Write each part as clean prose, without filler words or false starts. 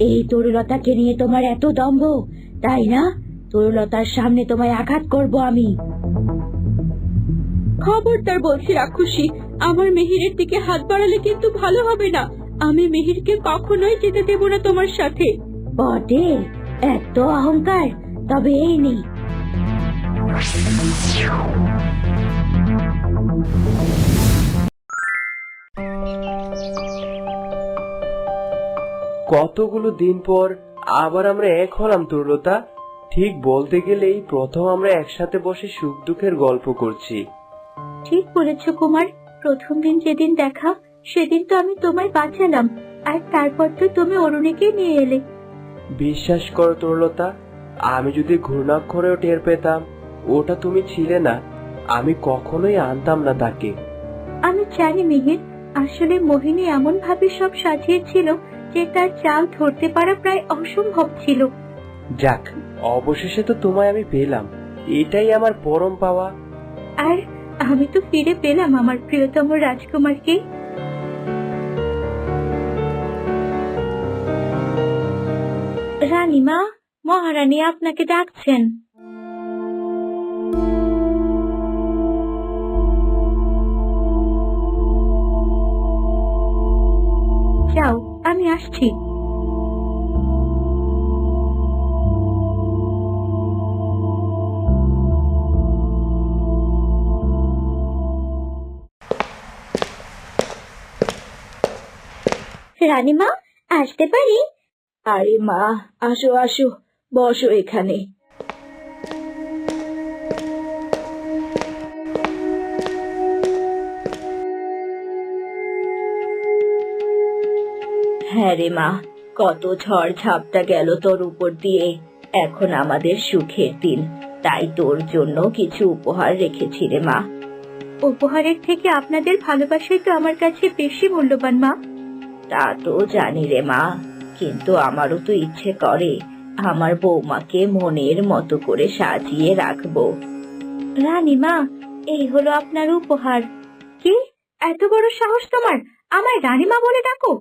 এই তরুলতাকে নিয়ে তোমার এত দম্ভ, তাই না? তরুলতার সামনে তোমায় আঘাত করব আমি। খবরদার বলছি রাক্ষসী, আমার মিহিরের দিকে হাত বাড়ালে কিন্তু ভালো হবে না। আমি মিহিরকে কখনোই যেতে দেব না তোমার সাথে। বটে, এত অহংকার? তবে এই নেই। কতগুলো দিন পর আবার আমরা এক হলাম তরুলতা। ঠিক বলতে গেলেই প্রথম আমরা একসাথে বসে সুখ দুঃখের গল্প করছি। ঠিক বলেছ কুমার, প্রথম দিন যেদিন দেখা সেদিন তো আমি তোমায় বাঁচালাম, আর তারপর তো তুমি অরুণীকে নিয়ে এলে। বিশ্বাস করো তরুলতা, আমি যদি ঘূর্ণাক্ষরেও টের পেতাম ওটা তুমি ছিলে না, আমি কখনোই আনতাম না তাকে। আমি জানি মিহির, আসলে মোহিনী এমন ভাবে সব সাজিয়েছিল যে তার চাল ধরতে পারা প্রায় অসম্ভব ছিল। যাক, অবশেষে তো তোমায় আমি পেলাম, এটাই আমার পরম পাওয়া। আর আমি তো ফিরে পেলাম আমার প্রিয়তম রাজকুমারকে। রানীমা, মহারানী আপনাকে ডাকছেন। যাও, আমি আসছি। রানীমা, আসতে পারি? আরে মা, আসো আসো, বসো এখানে। হ্যাঁ রে মা, কত ঝড় ঝাপটা গেল তোর উপর দিয়ে। এখন আমাদের সুখের দিন, তাই তোর জন্য কিছু উপহার রেখেছি রে মা। উপহারের থেকে আপনাদের ভালোবাসাই তো আমার কাছে বেশি মূল্যবান মা। তা তো জানি রে মা, কিন্তু আমারও তো ইচ্ছে করে আমার বৌমাকে মনের মতো করে সাজিয়ে রাখবো। রানীমা, এই হলো আপনার উপহার। কি এত বড় সাহস তোমার, আমায় রানীমা বলে ডাকো?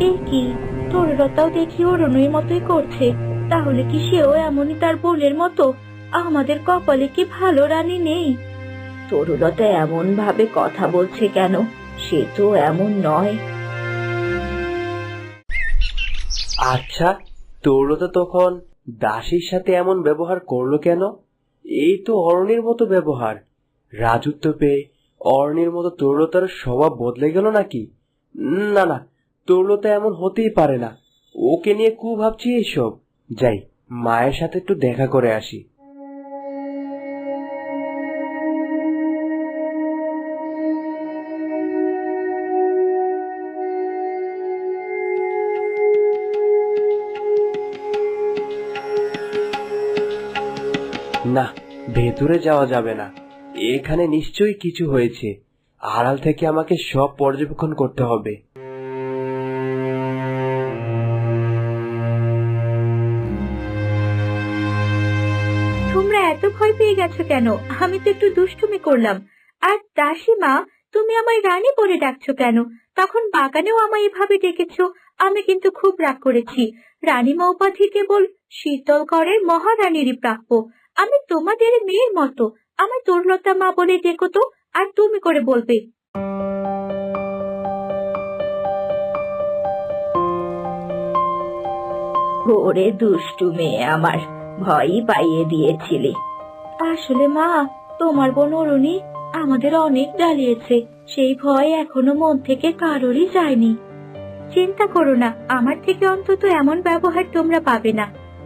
এ কি, তরুলতাও দেখি অরুণের মতোই করছে। তাহলে কি সেও এমনই তার বোনের মতো? আমাদের কপালে কি ভালো রানী নেই? তরুলতা এমন ভাবে কথা বলছে কেন? সে তো এমন নয়। আচ্ছা, তরুলতা তখন দাসীর সাথে এমন ব্যবহার করলো কেন? এই তো অরণ্যের মতো ব্যবহার। রাজত্ব পেয়ে অরণ্যের মতো তরুলতার স্বভাব বদলে গেল নাকি? না না, তরুলতা এমন হতেই পারে না। ওকে নিয়ে কু ভাবছি এইসব। যাই, মায়ের সাথে একটু দেখা করে আসি। না, ভেতরে যাওয়া যাবে না। এখানে নিশ্চয়ই কিছু হয়েছে। আড়াল থেকে আমাকে সব পর্যবেক্ষণ করতে হবে। তোমরা এত ভয় পেয়ে গেছো কেন? আমি তো একটু দুষ্টুমি করলাম। আর দাসীমা, তুমি আমায় রানী বলে ডাকছো কেন? তখন বাগানেও আমায় এভাবে ডেকেছো। আমি কিন্তু খুব রাগ করেছি। রানীমা উপাধি কেবল শীতলগড়ের মহারানীরই প্রাপ্য। আমি তোমাদের মেয়ের মতো। আমায় তরুলতা মা বলে ডেকো তো, আর তুমি করে বলবে। ওরে দুষ্টু মেয়ে আমার, ভয়ই পাইয়ে দিয়েছিলে। আসলে মা, তোমার বোন অরুণী আমাদের অনেক জ্বালিয়েছে। সেই ভয় এখনো মন থেকে কারোরই যায়নি। চিন্তা করো না, আমার থেকে অন্তত এমন ব্যবহার তোমরা পাবে না।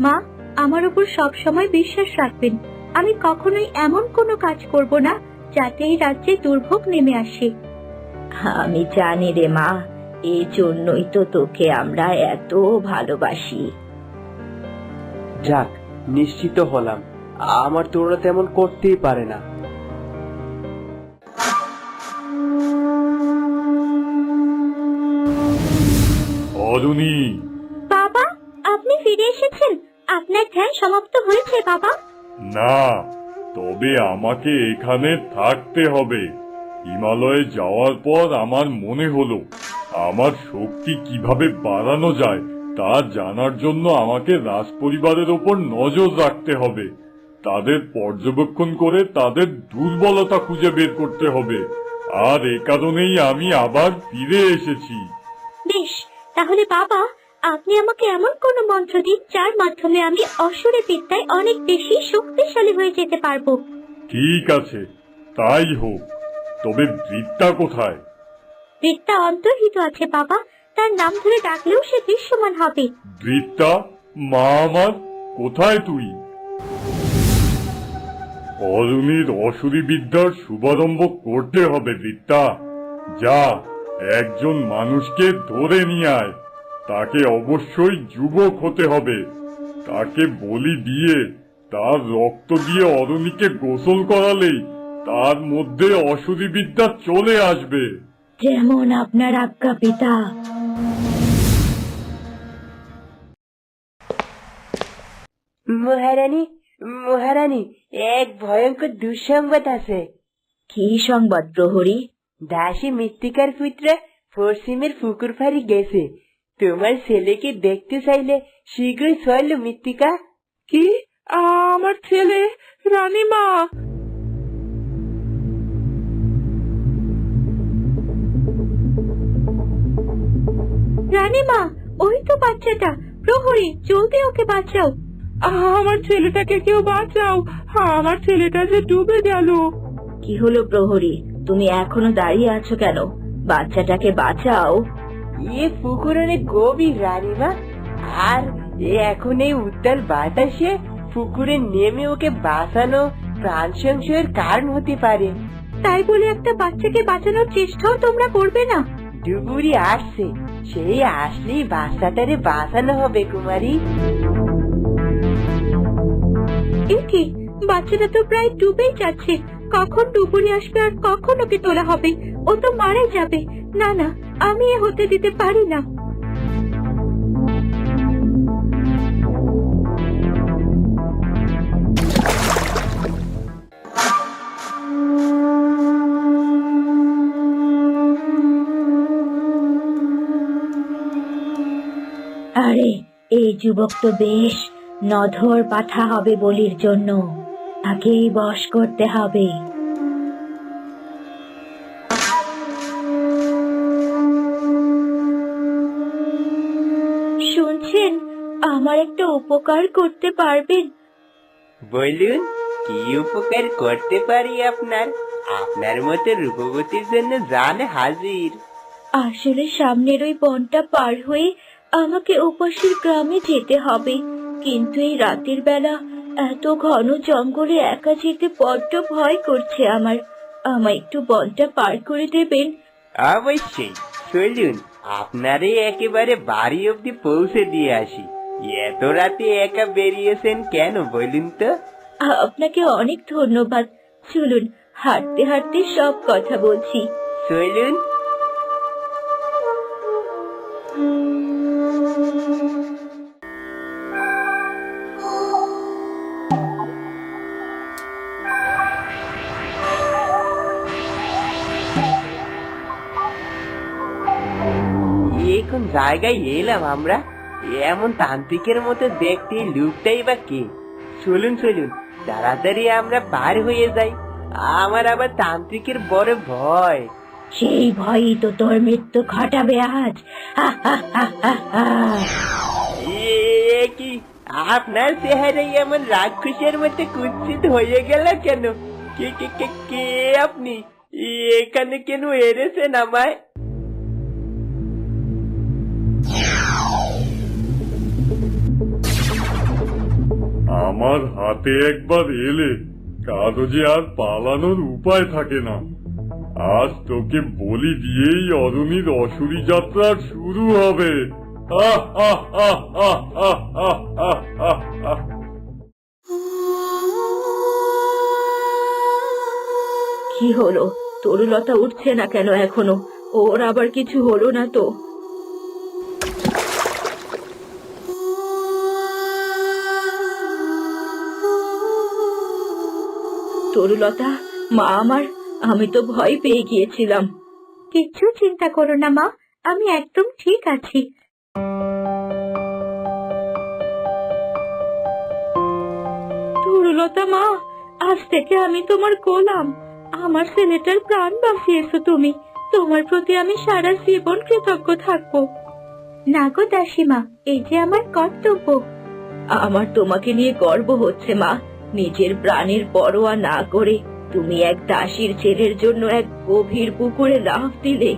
মা, আমার উপর সব সময় বিশ্বাস রাখবেন। আমি কখনোই এমন কোনো কাজ করব না যাতে এই রাজ্যে দুর্ভোগ নেমে আসে। আমি জানি রে মা, এই জন্যই তো তোকে আমরা এত ভালোবাসি। যাক, নিশ্চিত হলাম আমার তরুণা তেমন করতেই পারে না। অরুণী, বাবা, আপনি ফিরে এসেছেন। আপনার ধ্যান সমাপ্ত হয়েছে বাবা? না, তবে আমাকে এখানে থাকতে হবে। হিমালয়ে যাওয়ার পর আমার মনে হলো আমার শক্তি কিভাবে বাড়ানো যায় তা জানার জন্য আমাকে রাজপরিবারের ওপর নজর রাখতে হবে। তাদের পর্যবেক্ষণ করে তাদের দুর্বলতা খুঁজে বের করতে হবে। আর এ কারণেই আমি আবার ফিরে এসেছি। বেশ, তাহলে বাবা আপনি আমাকে এমন কোন মন্ত্র দিন যার মাধ্যমে আমি অসুরের বিদ্যায় অনেক বেশি শক্তিশালী হয়ে যেতে পারবো। ঠিক আছে, তাই হোক। তবে বৃত্তা কোথায়? বৃত্তা অন্তর্হিত আছে বাবা, তার নাম ধরে ডাকলেও সে দৃশ্যমান হবে। বৃত্তা, মা আমার, কোথায় তুই? অরুণীর অসুরী বিদ্যার শুভারম্ভ করতে হবে বৃত্তা। যা, একজন মানুষকে ধরে নিয়ে আয়। তাকে অবশ্যই যুবক হতে হবে। তাকে বলি দিয়ে তার রক্ত দিয়ে অরুণীকে গোসল করালেই তার মধ্যে অসুরী বিদ্যা চলে আসবে। যেমন আপনার আজ্ঞা পিতা। মহারানী, মহারানী, এক ভয়ঙ্কর দুঃসংবাদ আছে। কি সংবাদ প্রহরী? দাসী মৃত্তিকার পুত্র পশ্চিমের পুকুর ফাঁড়ি গেছে। তোমার ছেলেকে দেখতে চাইলে শীঘ্রই চল মৃত্তিকা। কি? আমার ছেলে রানীমা? রানীমা, ওই তো বাচ্চাটা। প্রহরী, জলদি ওকে বাঁচাও। আমার ছেলেটাকে কেউ বাঁচাও, আমার ছেলেটা যে ডুবে গেল। কি হলো প্রহরী, তুমি এখনো দাঁড়িয়ে আছো কেন? বাচ্চাটাকে বাঁচাও। এ পুকুর অনেক গভীর রানীমা, আর এখন এই উত্তাল বাতাসে পুকুরে নেমে ওকে বাঁচানো প্রাণ সংশয়ের কারণ হতে পারে। তাই বলে একটা বাচ্চাকে বাঁচানোর চেষ্টাও তোমরা করবে না? ডুবুরি আসছে, সেই আসলেই বাচ্চাটারে বাঁচানো হবে কুমারী। এ কি, বাচ্চাটা তো প্রায় ডুবেই যাচ্ছে। কখন ডুবুরি আসবে আর কখন ওকে তোলা হবে? ও তো মারা যাবে। না না, আমি এ হতে দিতে পারি না। আরে, এই যুবক তো বেশ নধর পাঠা হবে বলির জন্য। তাকেই বশ করতে হবে। শুনছেন, আমার একটা উপকার করতে পারবেন? বলুন, কি উপকার করতে পারি আপনার? আপনার মতো রূপবতীর জন্য জান হাজির। আসলে সামনের ওই বনটা পার হয়ে আমাকে ওপাশের গ্রামে যেতে হবে, কিন্তু এই রাতের বেলা এত ঘন জঙ্গলে একা যেতে বড্ড ভয় করছে আমার। আমায় একটু বনটা পার করে দেবেন? অবশ্যই, চলুন আপনারই একেবারে বাড়ি অব্দি পৌঁছে দিয়ে আসি। এত রাতে একা বেরিয়েছেন কেন বলুন তো? আপনাকে অনেক ধন্যবাদ। চলুন, হাঁটতে হাঁটতে সব কথা বলছি। চলুন। কোন জায়গায় এলাম আমরা? এমন তান্ত্রিকের মতো দেখতে লোকটাই বা কে? চলুন চলুন, তাড়াতাড়ি আমরা পার হয়ে যাই। আমার আবার তান্ত্রিকের বড় ভয়। সেই ভয়ই তো তোর মৃত্যু ঘটাবে আজ। এ কি, আপনার চেহারাই এমন রাক্ষসের মধ্যে কুৎসিত হয়ে গেল কেন? কে কে কে কে আপনি? এখানে কেন এনেছেন আমায়? আমার হাতে একবার এলে কাগজে আর পালানোর উপায় থাকে না। আজ তোকে বলি দিয়েই অরুণীর অসুরী যাত্রা শুরু হবে। কি হলো? তরুলতা উঠছে না কেন এখনো? ওর আবার কিছু হলো না তো? তরুলতা, মা আমার, আমি তো ভয় পেয়ে গিয়েছিলাম। কিচ্ছু চিন্তা করো না মা, আমি একদম ঠিক আছি। তরুলতা মা, আজ থেকে আমি তোমার গোলাম। আমার ছেলেটার প্রাণ বাঁচিয়েছো তুমি। তোমার প্রতি আমি সারা জীবন কৃতজ্ঞ থাকবো। না গো দাসীমা, এই যে আমার কর্তব্য। আমার তোমাকে নিয়ে গর্ব হচ্ছে মা। নিজের প্রাণের পরোয়া না করে তুমি এক দাসীর ছেলের জন্য এক গভীর পুকুরে লাফ দিলে।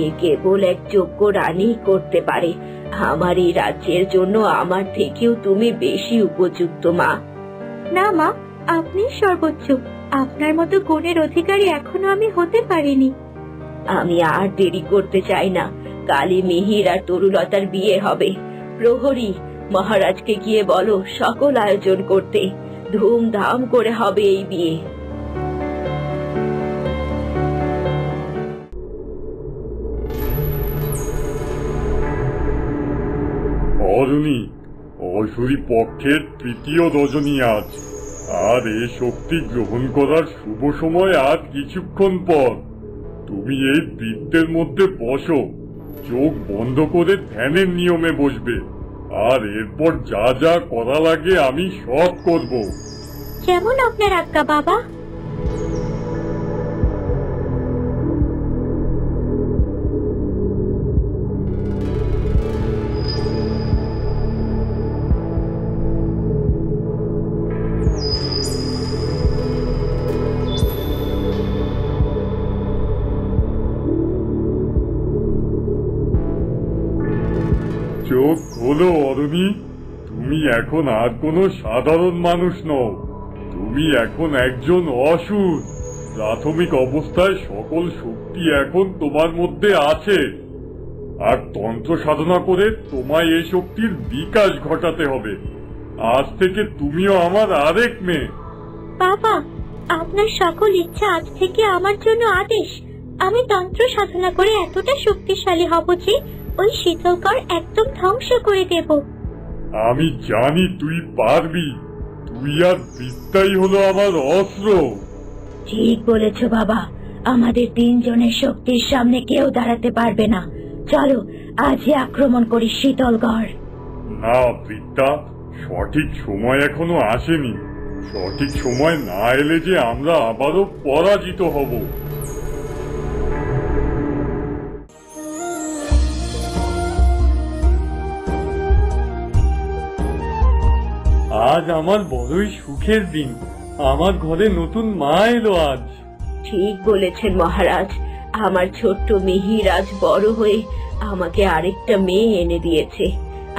এ কেবল এক যোগ্য রানী করতে পারে। আমার এই রাজ্যের জন্য আমার থেকেও তুমি বেশি উপযুক্ত মা। না মা, আপনি সর্বোচ্চ। আপনার মতো গুণের অধিকারী এখনো আমি হতে পারিনি। আমি আর দেরি করতে চাই না। কালই মিহির আর তরুলতার বিয়ে হবে। প্রহরী, মহারাজকে গিয়ে বলো সকল আয়োজন করতে। ধুমধাম করে হবে এই বিয়ে। অরুণী, অসুরী পক্ষের তৃতীয় রজনী আজ, আর এ শক্তি গ্রহণ করার শুভ সময় আজ কিছুক্ষণ পর। তুমি এই বৃত্তের মধ্যে বসো, চোখ বন্ধ করে ধ্যানের নিয়মে বসবে, আর এরপর যা যা করা লাগে আমি সব করব। যেমন আপনার আজ্ঞা বাবা। চোখ খোলো অরুণী, তুমি এখন আর কোনো সাধারণ মানুষ নও। তুমি এখন একজন অসুর। প্রাথমিক অবস্থায় সকল শক্তি এখন তোমার মধ্যে আছে, আর তন্ত্র সাধনা করে তোমায় এই শক্তির বিকাশ ঘটাতে হবে। আজ থেকে তুমিও আমার আরেক মেয়ে। বাবা, আপনার সকল ইচ্ছা আজ থেকে আমার জন্য আদেশ। আমি তন্ত্র সাধনা করে এতটা শক্তিশালী হব যে ওই শীতলকর একদম ধ্বংস করে দেব। আমি জানি তুই পারবি। তুই আর বিদ্যাই হলো আমার অস্ত্র। ঠিক বলেছ বাবা, আমাদের তিনজনের শক্তির সামনে কেউ দাঁড়াতে পারবে না। চলো আজই আক্রমণ করি শীতলগড়। না বিদ্যা, সঠিক সময় এখনো আসেনি। সঠিক সময় না এলে যে আমরা আবারও পরাজিত হব। আজ আমার বড়ই সুখের দিন। আমার ঘরে নতুন মা এলো আজ। ঠিক বলেছেন মহারাজ, আমার ছোট্ট মিহির আজ বড় হয়ে আমাকে আরেকটা মেয়ে এনে দিয়েছে।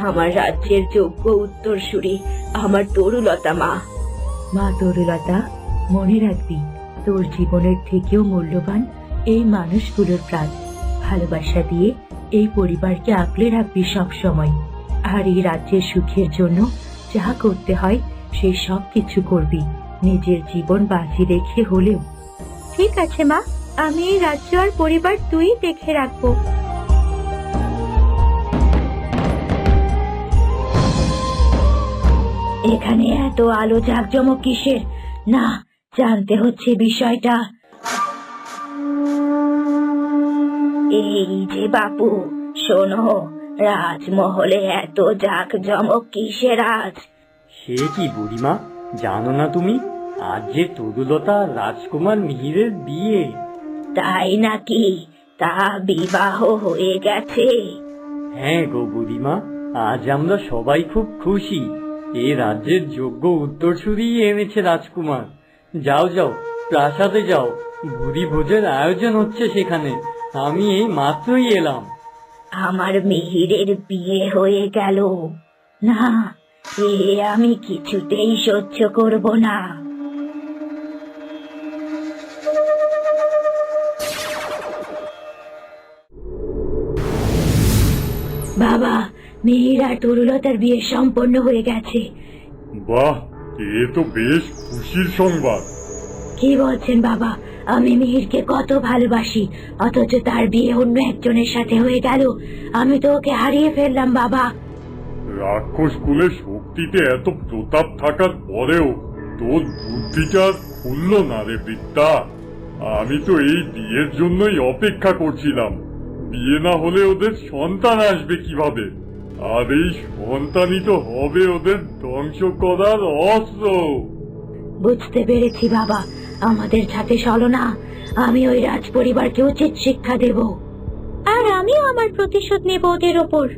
আমার রাজ্যের যোগ্য উত্তরসূরি আমার তরুলতা মা। মা তরুলতা, মনে রাখবি তোর জীবনের থেকেও মূল্যবান এই মানুষগুলোর প্রাণ। ভালোবাসা দিয়ে এই পরিবারকে আঁকলে রাখবি সব সময়। আর এই রাজ্যের সুখের জন্য যা করতে হয় সেই সব কিছু করবি, নিজের জীবন বাজি রেখে হলেও। ঠিক আছে মা, আমি এই রাজ্য আর পরিবার দুই দেখে রাখবো। এখানে এত আলো জাঁকজমক কিসের? না, জানতে হচ্ছে বিষয়টা। এই যে বাপু, শোনো, রাজমহলে এত জাঁকজমক কিসের আজ? সে কি বুড়িমা, জানো না তুমি? আজ যে তরুলতা রাজকুমার মিহিরের বিয়ে। তাই নাকি? তা বিবাহ হয়ে গেছে? হ্যাঁ গো বুড়িমা, আজ আমরা সবাই খুব খুশি। এ রাজ্যের যোগ্য উত্তরসূরি এনেছে রাজকুমার। যাও যাও, প্রাসাদে যাও, ভুরি ভোজের আয়োজন হচ্ছে সেখানে। আমি এই মাত্রই এলাম। আমার মিহিরের বিয়ে হয়ে গেল? না, এ আমি কিছুতেই সহ্য করব না। বাবা, মিহির আর তরুলতার বিয়ে সম্পন্ন হয়ে গেছে। বাহ, এ তো বেশ খুশির সংবাদ। কি বলছেন বাবা? আমি মিহিরকে কত ভালোবাসি, অথচ তার বিয়ে অন্য একজনের সাথে হয়ে গেল। আমি তো ওকে হারিয়ে ফেললাম বাবা। রাক্ষস কুলের শক্তিতে এত প্রতাপ থাকার পরেও তোর বুদ্ধিটা খুলল না রে বিদ্যা। আমি তো এই বিয়ের জন্যই অপেক্ষা করছিলাম। বিয়ে না হলে ওদের সন্তান আসবে কিভাবে? আর এই সন্তানই তো হবে ওদের ধ্বংস করার অস্ত্র। বুঝতে পেরেছি বাবা, আমাদের সাথে চলো না, আমি ওই রাজ পরিবারকে উচিত শিক্ষা দেব। আর আমিও আমার প্রতিশোধ নেব ওদের ওপর।